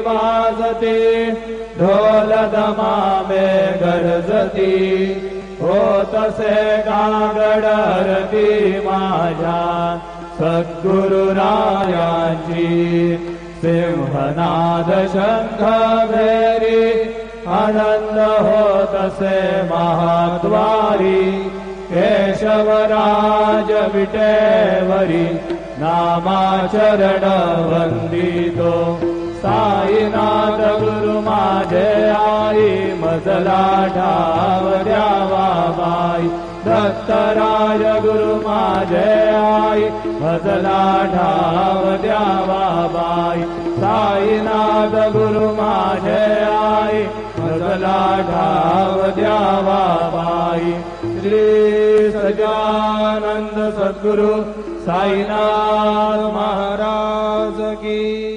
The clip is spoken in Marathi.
वाजते, ढोल दमामे गरजती, होतसे कागड आरती माझ्या सद्गुरुरायांची. सिंहनाद शंख भेरी आनंद होतसे महाद्वारी. केशवराज विटेवरी नामाचरण वंदितो. साईनाथ गुरु माझे आई मजला ठाव द्यावा बाई. दत्तराज गुरु माझे आई मजला ठाव द्यावा बाई. साईनाथ गुरु माझे आई मजला ठाव द्यावा बाई. श्री सजानंद सद्गुरु साईनाथ महाराज की